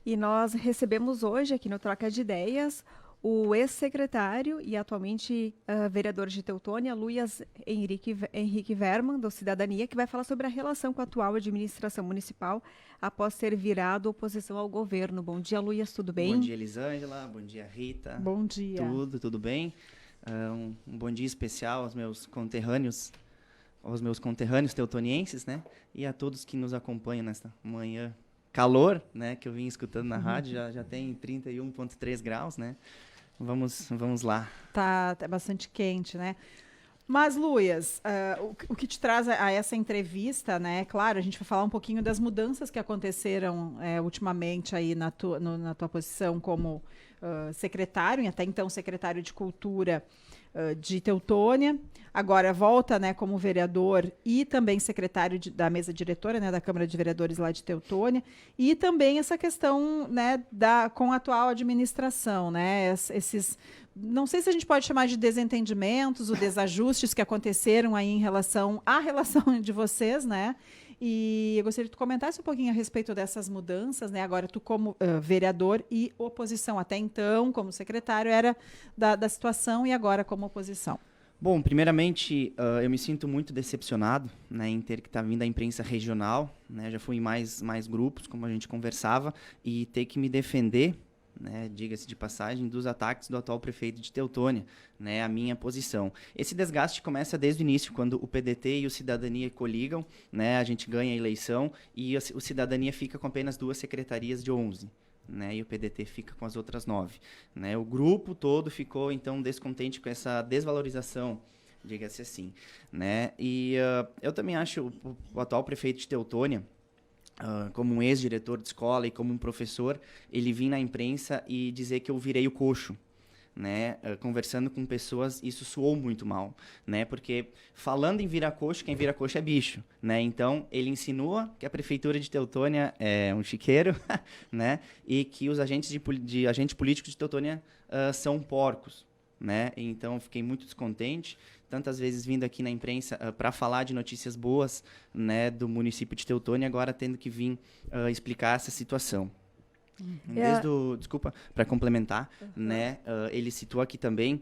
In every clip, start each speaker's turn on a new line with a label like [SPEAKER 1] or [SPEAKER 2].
[SPEAKER 1] E nós recebemos hoje aqui no Troca de Ideias o ex-secretário e atualmente vereador de Teutônia, Luiz Henrique Verman, do Cidadania, que vai falar sobre a relação com a atual administração municipal após ter virado oposição ao governo. Bom dia, Luiz, tudo bem?
[SPEAKER 2] Bom dia, Elisângela. Bom dia, Rita.
[SPEAKER 1] Bom dia.
[SPEAKER 2] Tudo bem? Um bom dia especial aos meus conterrâneos teutonienses, né? E a todos que nos acompanham nesta manhã calor, né? Que eu vim escutando na rádio, já tem 31,3 graus, né? Vamos lá.
[SPEAKER 3] Tá bastante quente, né? Mas, Luiz, o que te traz a essa entrevista, né? Claro, a gente vai falar um pouquinho das mudanças que aconteceram ultimamente aí na tua posição como secretário, e até então secretário de Cultura de Teutônia. Agora volta, né, como vereador e também secretário da mesa diretora, né, da Câmara de Vereadores lá de Teutônia. E também essa questão, né, com a atual administração, né? Esses, não sei se a gente pode chamar de desentendimentos ou desajustes que aconteceram aí em relação à relação de vocês, né? E eu gostaria que tu comentasse um pouquinho a respeito dessas mudanças, né? Agora, tu como vereador e oposição, até então, como secretário, era da situação e agora como oposição.
[SPEAKER 2] Bom, primeiramente, eu me sinto muito decepcionado, né, em ter que estar vindo da imprensa regional, né? Já fui em mais grupos, como a gente conversava, e ter que me defender, né, diga-se de passagem, dos ataques do atual prefeito de Teutônia, né, a minha posição. Esse desgaste começa desde o início, quando o PDT e o Cidadania coligam, né, a gente ganha a eleição e o Cidadania fica com apenas 2 secretarias de 11. Né, e o PDT fica com as outras 9. Né? O grupo todo ficou, então, descontente com essa desvalorização, diga-se assim. Né? E eu também acho o atual prefeito de Teutônia, como um ex-diretor de escola e como um professor, ele vir na imprensa e dizer que eu virei o coxo. Né, conversando com pessoas, isso soou muito mal, né, porque falando em virar coxo, quem vira coxo é bicho, né, então ele insinua que a prefeitura de Teutônia é um chiqueiro, né, e que os agentes de agente político de Teutônia são porcos, né, então fiquei muito descontente, tantas vezes vindo aqui na imprensa para falar de notícias boas, né, do município de Teutônia, agora tendo que vir explicar essa situação. Desculpa, para complementar, né, ele citou aqui também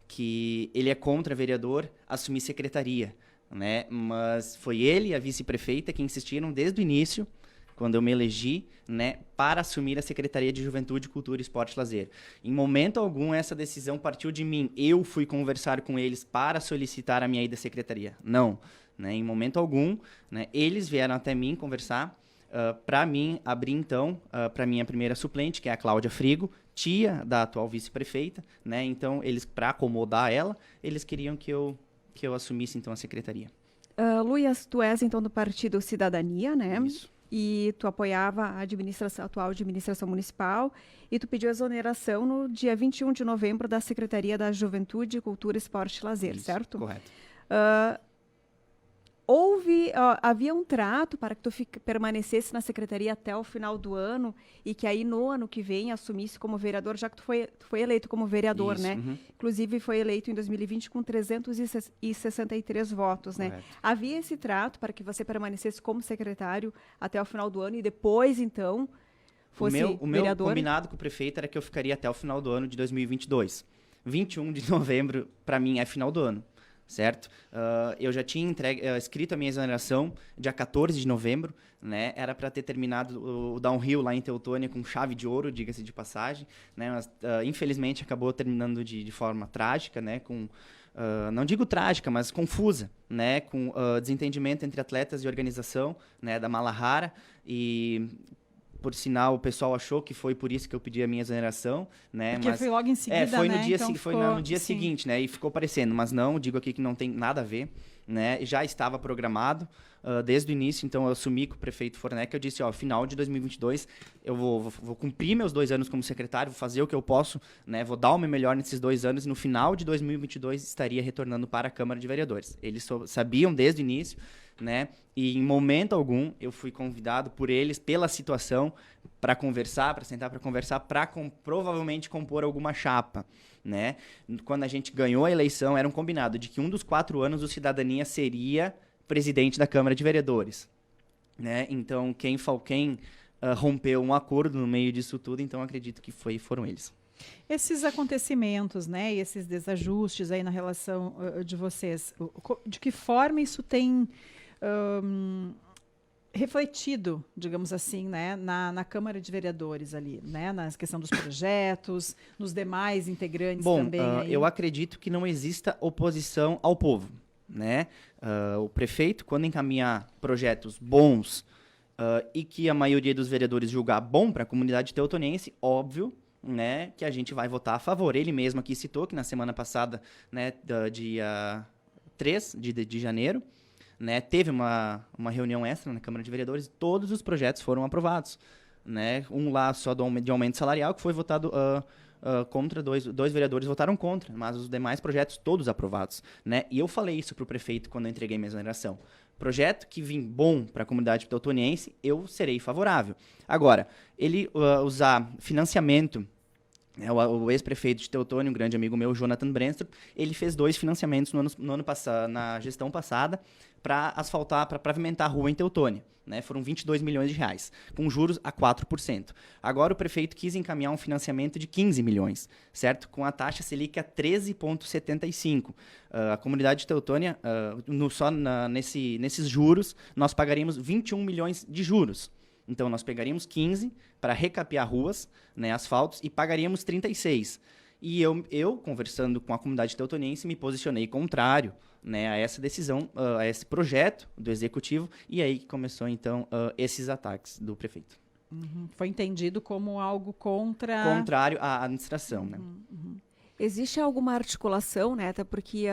[SPEAKER 2] que ele é contra vereador assumir secretaria, né, mas foi ele e a vice-prefeita que insistiram desde o início, quando eu me elegi, né, para assumir a Secretaria de Juventude, Cultura, Esporte e Lazer. Em momento algum, essa decisão partiu de mim. Eu fui conversar com eles para solicitar a minha ida à secretaria. Não, né, em momento algum, né, eles vieram até mim conversar, para mim abrir então para minha primeira suplente, que é a Cláudia Frigo, tia da atual vice-prefeita, né? Então eles, para acomodar ela, eles queriam que eu assumisse então a secretaria.
[SPEAKER 1] Luiz, tu és então do Partido Cidadania, né?
[SPEAKER 2] Isso.
[SPEAKER 1] E tu apoiava a atual administração municipal e tu pediu exoneração no dia 21 de novembro da Secretaria da Juventude, Cultura, Esporte e Lazer,
[SPEAKER 2] Isso,
[SPEAKER 1] certo?
[SPEAKER 2] correto.
[SPEAKER 1] Havia um trato para que tu permanecesse na secretaria até o final do ano e que aí no ano que vem assumisse como vereador, já que tu foi eleito como vereador,
[SPEAKER 2] Isso,
[SPEAKER 1] né?
[SPEAKER 2] uhum.
[SPEAKER 1] Inclusive foi eleito em 2020 com 363 votos, né?
[SPEAKER 2] Correto.
[SPEAKER 1] Havia esse trato para que você permanecesse como secretário até o final do ano e depois, então, fosse
[SPEAKER 2] O meu
[SPEAKER 1] vereador?
[SPEAKER 2] combinado com o prefeito era que eu ficaria até o final do ano de 2022. 21 de novembro, para mim, é final do ano. Certo? Eu já tinha escrito a minha exoneração dia 14 de novembro, né? Era para ter terminado o downhill lá em Teutônia com chave de ouro, diga-se de passagem, né? Mas infelizmente acabou terminando de forma trágica, né? Não digo trágica, mas confusa, né? Com desentendimento entre atletas e organização, né? Da Malahara, e por sinal, o pessoal achou que foi por isso que eu pedi a minha exoneração, né?
[SPEAKER 3] Porque foi logo em seguida,
[SPEAKER 2] foi no
[SPEAKER 3] né?
[SPEAKER 2] dia,
[SPEAKER 3] Então
[SPEAKER 2] foi
[SPEAKER 3] ficou,
[SPEAKER 2] no dia seguinte, né? E ficou parecendo, mas não, digo aqui que não tem nada a ver, né? Já estava programado desde o início, então eu assumi com o prefeito Fornec, eu disse, final de 2022, eu vou cumprir meus 2 anos como secretário, vou fazer o que eu posso, né? Vou dar o meu melhor nesses 2 anos e no final de 2022 estaria retornando para a Câmara de Vereadores. Eles sabiam desde o início, né? E em momento algum eu fui convidado por eles, pela situação, para conversar, para sentar para conversar, para provavelmente compor alguma chapa, né? Quando a gente ganhou a eleição, era um combinado de que um dos 4 anos o Cidadania seria presidente da Câmara de Vereadores, né? Então quem rompeu um acordo no meio disso tudo, então acredito que foram eles.
[SPEAKER 3] Esses acontecimentos, né, e esses desajustes aí na relação de vocês, de que forma isso tem refletido, digamos assim, né, na Câmara de Vereadores ali, né, na questão dos projetos, nos demais integrantes também? Aí?
[SPEAKER 2] Eu acredito que não exista oposição ao povo, né? O prefeito, quando encaminhar projetos bons e que a maioria dos vereadores julgar bom para a comunidade teutoniense, óbvio, né, que a gente vai votar a favor. Ele mesmo aqui citou que na semana passada, né, dia 3 de janeiro, né, teve uma reunião extra na Câmara de Vereadores e todos os projetos foram aprovados. Né? Um lá só de aumento salarial, que foi votado contra, dois vereadores votaram contra, mas os demais projetos todos aprovados. Né? E eu falei isso para o prefeito quando eu entreguei minha exoneração. Projeto que vim bom para a comunidade teutoniense, eu serei favorável. Agora, ele usar financiamento, o ex-prefeito de Teutônia, um grande amigo meu, Jonathan Brenstrup, ele fez 2 financiamentos no ano passado, na gestão passada, para asfaltar, para pavimentar a rua em Teutônia. Né? Foram 22 milhões de reais, com juros a 4%. Agora o prefeito quis encaminhar um financiamento de 15 milhões, certo? Com a taxa Selic a 13,75. A comunidade de Teutônia, nesses juros, nós pagaríamos 21 milhões de juros. Então, nós pegaríamos 15 para recapear ruas, né, asfaltos, e pagaríamos 36. E eu, conversando com a comunidade teutoniense, me posicionei contrário, né, a essa decisão, a esse projeto do Executivo, e aí que começou, então, esses ataques do prefeito.
[SPEAKER 3] Uhum. Foi entendido como algo
[SPEAKER 2] contrário à administração, né?
[SPEAKER 1] Existe alguma articulação, né? Até porque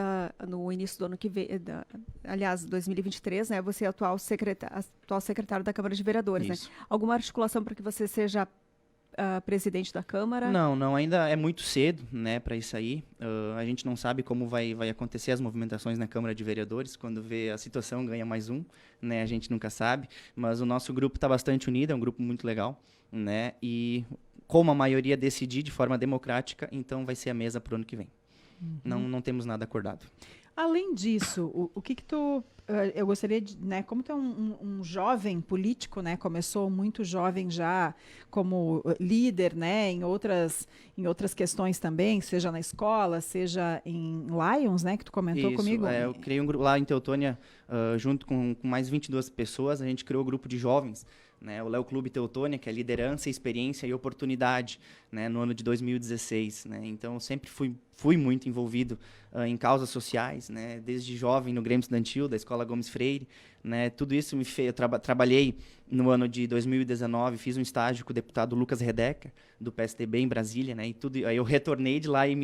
[SPEAKER 1] no início do ano que vem, aliás, 2023, né? Você é atual secretário da Câmara de Vereadores,
[SPEAKER 2] Isso.
[SPEAKER 1] né? Alguma articulação para que você seja presidente da Câmara?
[SPEAKER 2] Não, ainda é muito cedo, né, para isso aí. A gente não sabe como vai acontecer as movimentações na Câmara de Vereadores, quando vê a situação ganha mais um, né? A gente nunca sabe, mas o nosso grupo está bastante unido, é um grupo muito legal, né? E como a maioria decidir de forma democrática, então vai ser a mesa para o ano que vem. Não temos nada acordado.
[SPEAKER 3] Além disso, o que tu... eu gostaria de... Né, como tu é um jovem político, né? Começou muito jovem já como líder, né? Em outras questões também, seja na escola, seja em Lions, né? Que tu comentou comigo.
[SPEAKER 2] Eu criei um grupo lá em Teutônia, junto com mais 22 pessoas, a gente criou um grupo de jovens, né, o Léo Clube Teutônia, que é liderança, experiência e oportunidade, né, no ano de 2016. Né, então, eu sempre fui muito envolvido em causas sociais, né, desde jovem no Grêmio Estudantil, da Escola Gomes Freire. Né, tudo isso me fez... Eu trabalhei no ano de 2019, fiz um estágio com o deputado Lucas Redecker, do PSDB em Brasília. Né, aí eu retornei de lá e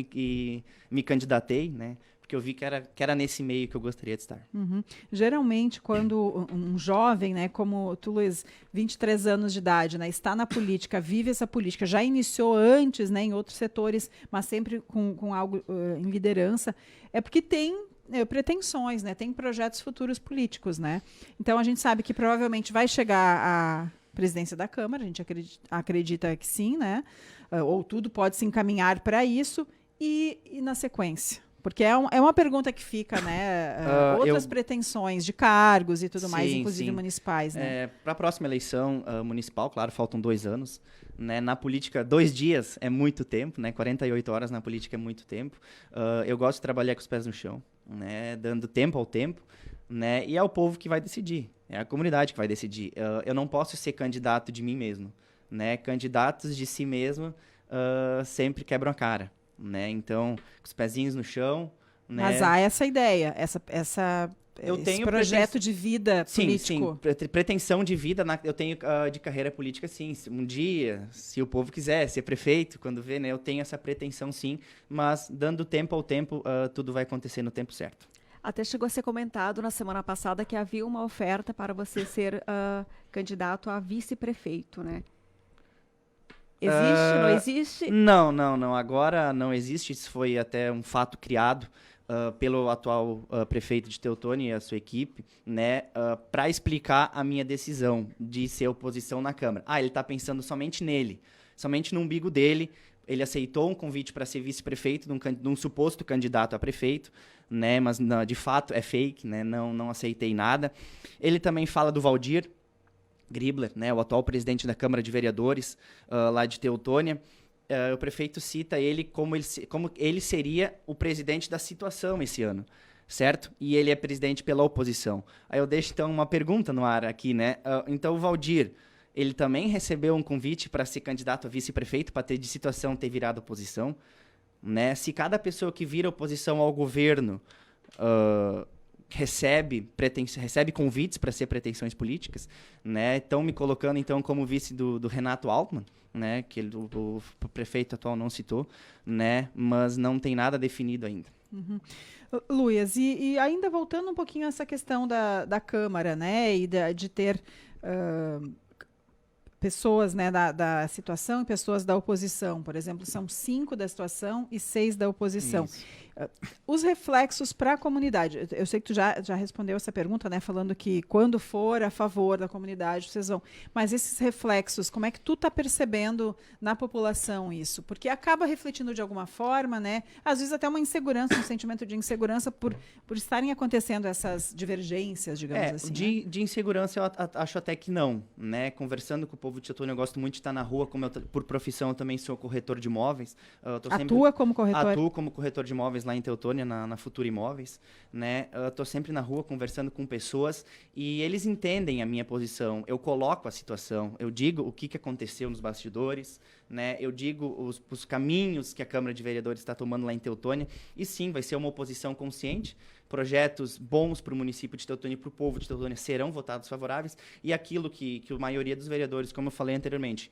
[SPEAKER 2] me candidatei, né, porque eu vi que era nesse meio que eu gostaria de estar.
[SPEAKER 3] Uhum. Geralmente, quando um jovem, né, como tu, Luiz, 23 anos de idade, né, está na política, vive essa política, já iniciou antes, né, em outros setores, mas sempre com algo em liderança, é porque tem pretensões, né, tem projetos futuros políticos, né? Então, a gente sabe que provavelmente vai chegar à presidência da Câmara, a gente acredita que sim, né? Ou tudo pode se encaminhar para isso, e na sequência? Porque é uma pergunta que fica, né? Outras pretensões de cargos e tudo mais, inclusive municipais, né?
[SPEAKER 2] Para a próxima eleição municipal, claro, faltam 2 anos. Né? Na política, 2 dias é muito tempo, né? 48 horas na política é muito tempo. Eu gosto de trabalhar com os pés no chão, né? Dando tempo ao tempo, né? E é o povo que vai decidir, é a comunidade que vai decidir. Eu não posso ser candidato de mim mesmo, né? Candidatos de si mesmo sempre quebram a cara. Né? Então, com os pezinhos no chão. Né?
[SPEAKER 3] Mas há essa ideia, esse projeto de vida político.
[SPEAKER 2] Sim, pretensão de vida, eu tenho de carreira política, sim. Um dia, se o povo quiser ser prefeito, quando vê, né, eu tenho essa pretensão, sim. Mas, dando tempo ao tempo, tudo vai acontecer no tempo certo.
[SPEAKER 1] Até chegou a ser comentado na semana passada que havia uma oferta para você ser candidato a vice-prefeito, né? Existe? Não existe?
[SPEAKER 2] Não. Agora não existe. Isso foi até um fato criado pelo atual prefeito de Teutônia e a sua equipe, né, para explicar a minha decisão de ser oposição na Câmara. Ele está pensando somente nele, somente no umbigo dele. Ele aceitou um convite para ser vice-prefeito de um suposto candidato a prefeito, né, mas de fato é fake, né, não aceitei nada. Ele também fala do Valdir, Gribler, né, o atual presidente da Câmara de Vereadores lá de Teutônia, o prefeito cita ele como ele seria o presidente da situação esse ano, certo? E ele é presidente pela oposição. Aí eu deixo, então, uma pergunta no ar aqui, né? Então, o Valdir, ele também recebeu um convite para ser candidato a vice-prefeito, para ter de situação ter virado oposição, né? Se cada pessoa que vira oposição ao governo recebe convites para ser pretensões políticas, né? Estão me colocando, então, como vice do Renato Altmann, né? Que o prefeito atual não citou, né? Mas não tem nada definido ainda.
[SPEAKER 3] Uhum. Luias, e ainda voltando um pouquinho a essa questão da Câmara, né, e de ter pessoas, né, da situação e pessoas da oposição, por exemplo, são 5 da situação e 6 da oposição. Os reflexos para a comunidade. Eu sei que tu já respondeu essa pergunta, né, falando que quando for a favor da comunidade, vocês vão. Mas esses reflexos, como é que tu está percebendo na população isso? Porque acaba refletindo de alguma forma, né? Às vezes até uma insegurança, um sentimento de insegurança por estarem acontecendo essas divergências, digamos assim.
[SPEAKER 2] De insegurança eu acho até que não, né? Conversando com o povo de Teutônia, eu gosto muito de estar na rua, por profissão eu também sou corretor de imóveis.
[SPEAKER 3] Atua como corretor?
[SPEAKER 2] Atuo como corretor de imóveis lá em Teutônia, na Futura Imóveis, né? Estou sempre na rua conversando com pessoas e eles entendem a minha posição. Eu coloco a situação, eu digo o que aconteceu nos bastidores, né? Eu digo os caminhos que a Câmara de Vereadores está tomando lá em Teutônia e sim, vai ser uma oposição consciente. Projetos bons para o município de Teutônia e para o povo de Teutônia serão votados favoráveis e aquilo que a maioria dos vereadores, como eu falei anteriormente,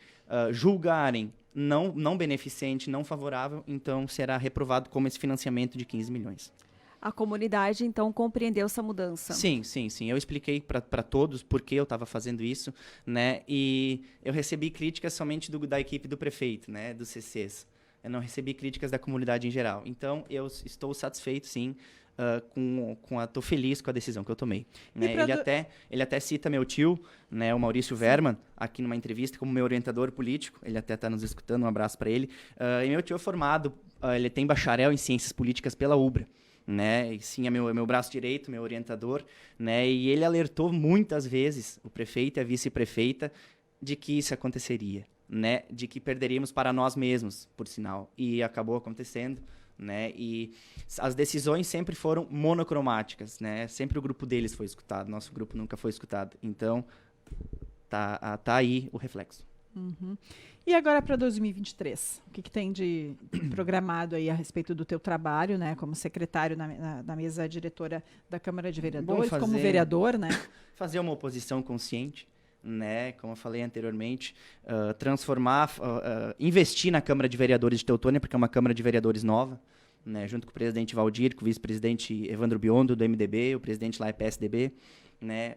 [SPEAKER 2] julgarem não beneficente, não favorável, então será reprovado como esse financiamento de 15 milhões.
[SPEAKER 1] A comunidade, então, compreendeu essa mudança?
[SPEAKER 2] Sim. Eu expliquei para todos por que eu estava fazendo isso, né? E eu recebi críticas somente da equipe do prefeito, né? Dos CCs. Eu não recebi críticas da comunidade em geral. Então, eu estou satisfeito, sim. Tô feliz com a decisão que eu tomei. Né? Ele até cita meu tio, né, o Maurício Verman, aqui numa entrevista como meu orientador político. Ele até está nos escutando, um abraço para ele. E meu tio é formado, ele tem bacharel em ciências políticas pela UBRA. Né? E sim, é meu braço direito, meu orientador. Né? E ele alertou muitas vezes o prefeito e a vice-prefeita de que isso aconteceria. Né? De que perderíamos para nós mesmos, por sinal. E acabou acontecendo. Né? E as decisões sempre foram monocromáticas, né? Sempre o grupo deles foi escutado, nosso grupo nunca foi escutado. Então, tá aí o reflexo.
[SPEAKER 3] Uhum. E agora para 2023, o que tem de programado aí a respeito do teu trabalho, né? Como secretário na mesa diretora da Câmara de Vereadores, como vereador, né?
[SPEAKER 2] Fazer uma oposição consciente. Né, como eu falei anteriormente, investir na Câmara de Vereadores de Teutônia, porque é uma Câmara de Vereadores nova, né, junto com o presidente Valdir, com o vice-presidente Evandro Biondo, do MDB, o presidente lá é PSDB. Né,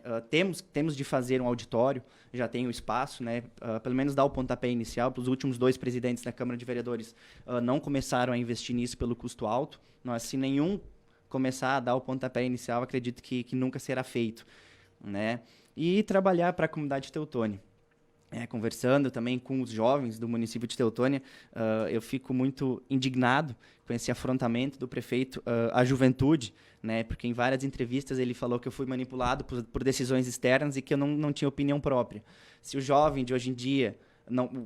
[SPEAKER 2] temos de fazer um auditório, já tem o espaço, né, pelo menos dar o pontapé inicial. Os últimos 2 presidentes da Câmara de Vereadores não começaram a investir nisso pelo custo alto. Nós, se nenhum começar a dar o pontapé inicial, acredito que nunca será feito. Né? E trabalhar para a comunidade de Teutônia. Conversando também com os jovens do município de Teutônia, eu fico muito indignado com esse afrontamento do prefeito à juventude, né? Porque em várias entrevistas ele falou que eu fui manipulado por decisões externas e que eu não tinha opinião própria. Se o jovem de hoje em dia,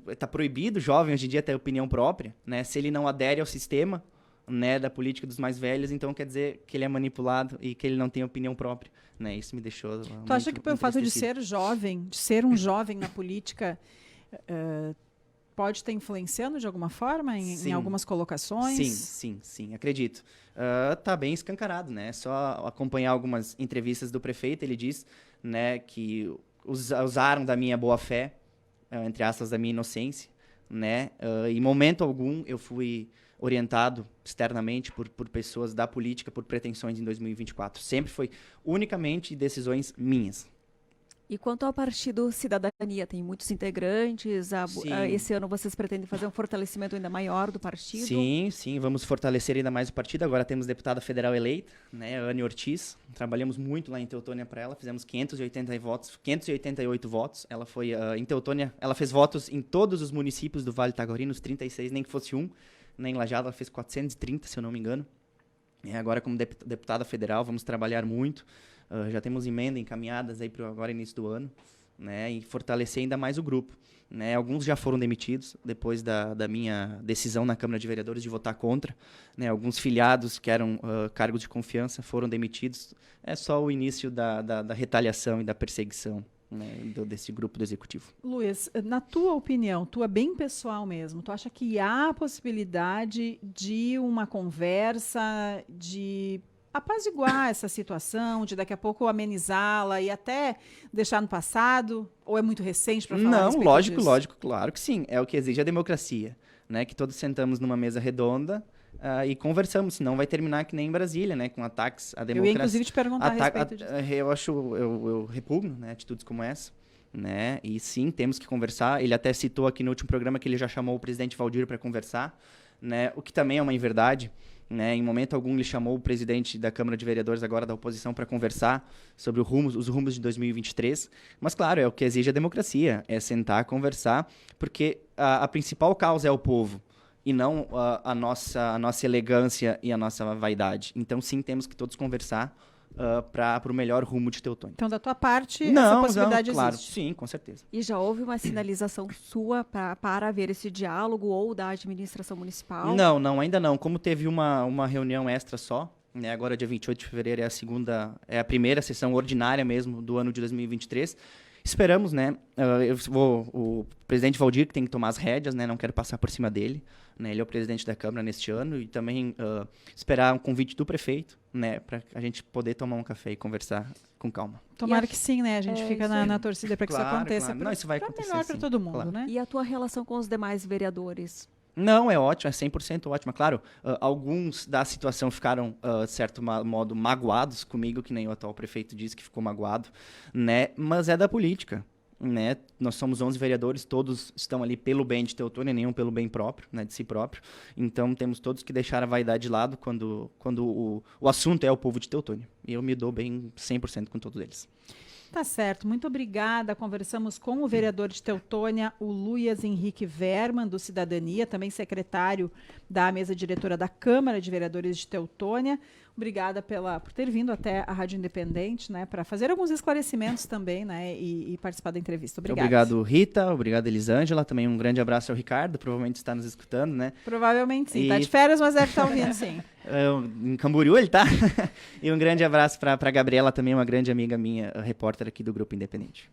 [SPEAKER 2] está proibido o jovem hoje em dia ter opinião própria, né? Se ele não adere ao sistema, né, da política dos mais velhos, então quer dizer que ele é manipulado e que ele não tem opinião própria, né? Isso me deixou
[SPEAKER 3] Tu acha que pelo fato de ser jovem, de ser um jovem na política, pode estar influenciando de alguma forma em algumas colocações?
[SPEAKER 2] Sim, acredito. Tá bem escancarado, né? Só acompanhar algumas entrevistas do prefeito, ele diz, né, que usaram da minha boa-fé, entre aspas, da minha inocência, né? Em momento algum eu fui orientado externamente por pessoas da política, por pretensões em 2024. Sempre foi unicamente decisões minhas.
[SPEAKER 1] E quanto ao Partido Cidadania, tem muitos integrantes. Esse ano vocês pretendem fazer um fortalecimento ainda maior do partido?
[SPEAKER 2] Sim, vamos fortalecer ainda mais o partido. Agora temos deputada federal eleita, né, Anne Ortiz. Trabalhamos muito lá em Teutônia para ela, fizemos 588 votos. Ela foi em Teutônia, ela fez votos em todos os municípios do Vale Taquari, nos 36, nem que fosse um. Em Lajeado ela fez 430, se eu não me engano. Agora, como deputada federal, vamos trabalhar muito. Já temos emenda encaminhadas aí para agora início do ano. né, e fortalecer ainda mais o grupo. Né? Alguns já foram demitidos depois da minha decisão na Câmara de Vereadores de votar contra. Né? Alguns filiados que eram cargos de confiança foram demitidos. É só o início da retaliação e da perseguição, né, desse grupo do Executivo.
[SPEAKER 3] Luiz, na tua opinião, tua bem pessoal mesmo, tu acha que há possibilidade de uma conversa, de apaziguar essa situação, de daqui a pouco amenizá-la e até deixar no passado? Ou é muito recente para falar a
[SPEAKER 2] Não,
[SPEAKER 3] respeito
[SPEAKER 2] lógico,
[SPEAKER 3] disso?
[SPEAKER 2] lógico, claro que sim. É o que exige a democracia, né? Que todos sentamos numa mesa redonda e conversamos, senão vai terminar que nem em Brasília, né? Com ataques à
[SPEAKER 3] Eu
[SPEAKER 2] democracia.
[SPEAKER 3] ia, inclusive, te perguntar a respeito disso.
[SPEAKER 2] Eu repugno, né, atitudes como essa, né? E sim, temos que conversar. Ele até citou aqui no último programa que ele já chamou o presidente Valdir para conversar, né? O que também é uma inverdade. Né, em momento algum ele chamou o presidente da Câmara de Vereadores agora da oposição para conversar sobre os rumos de 2023, mas claro, é o que exige a democracia, é sentar, conversar, porque a principal causa é o povo e não a nossa elegância e a nossa vaidade. Então sim, temos que todos conversar para o melhor rumo de Teutônia.
[SPEAKER 3] Então, da tua parte, essa possibilidade
[SPEAKER 2] claro,
[SPEAKER 3] existe?
[SPEAKER 2] sim, com certeza.
[SPEAKER 1] E já houve uma sinalização sua para haver esse diálogo ou da administração municipal?
[SPEAKER 2] Não, ainda não. Como teve uma reunião extra só, né, agora dia 28 de fevereiro é a primeira sessão ordinária mesmo do ano de 2023. Esperamos, né? O presidente Valdir que tem que tomar as rédeas, né? Não quero passar por cima dele. Né, ele é o presidente da Câmara neste ano e também esperar um convite do prefeito, né? Para a gente poder tomar um café e conversar com calma.
[SPEAKER 3] Tomara que sim, né? A gente fica na torcida para que isso
[SPEAKER 2] Claro,
[SPEAKER 3] aconteça.
[SPEAKER 2] claro. Não, isso vai
[SPEAKER 3] Pra
[SPEAKER 2] acontecer,
[SPEAKER 3] melhor para
[SPEAKER 2] sim.
[SPEAKER 3] todo mundo,
[SPEAKER 2] Claro.
[SPEAKER 3] né?
[SPEAKER 1] E a tua relação com os demais vereadores?
[SPEAKER 2] Não, é ótimo, é 100% ótima. Claro, alguns da situação ficaram, de certo modo, magoados comigo, que nem o atual prefeito disse que ficou magoado, né? Mas é da política, né? Nós somos 11 vereadores, todos estão ali pelo bem de Teutônia, nenhum pelo bem próprio, né? De si próprio. Então, temos todos que deixar a vaidade de lado quando o assunto é o povo de Teutônia. E eu me dou bem 100% com todos eles.
[SPEAKER 3] Tá certo, muito obrigada. Conversamos com o vereador de Teutônia, o Luias Henrique Verman, do Cidadania, também secretário da mesa diretora da Câmara de Vereadores de Teutônia. Obrigada por ter vindo até a Rádio Independente, né, para fazer alguns esclarecimentos também, né, e participar da entrevista. Obrigada.
[SPEAKER 2] Obrigado, Rita. Obrigado, Elisângela. Também um grande abraço ao Ricardo, provavelmente está nos escutando, né?
[SPEAKER 3] Provavelmente sim.
[SPEAKER 2] E-
[SPEAKER 3] Tá de férias, mas deve estar ouvindo sim.
[SPEAKER 2] Em Camboriú ele tá. E um grande abraço para a Gabriela, também uma grande amiga minha, repórter aqui do Grupo Independente.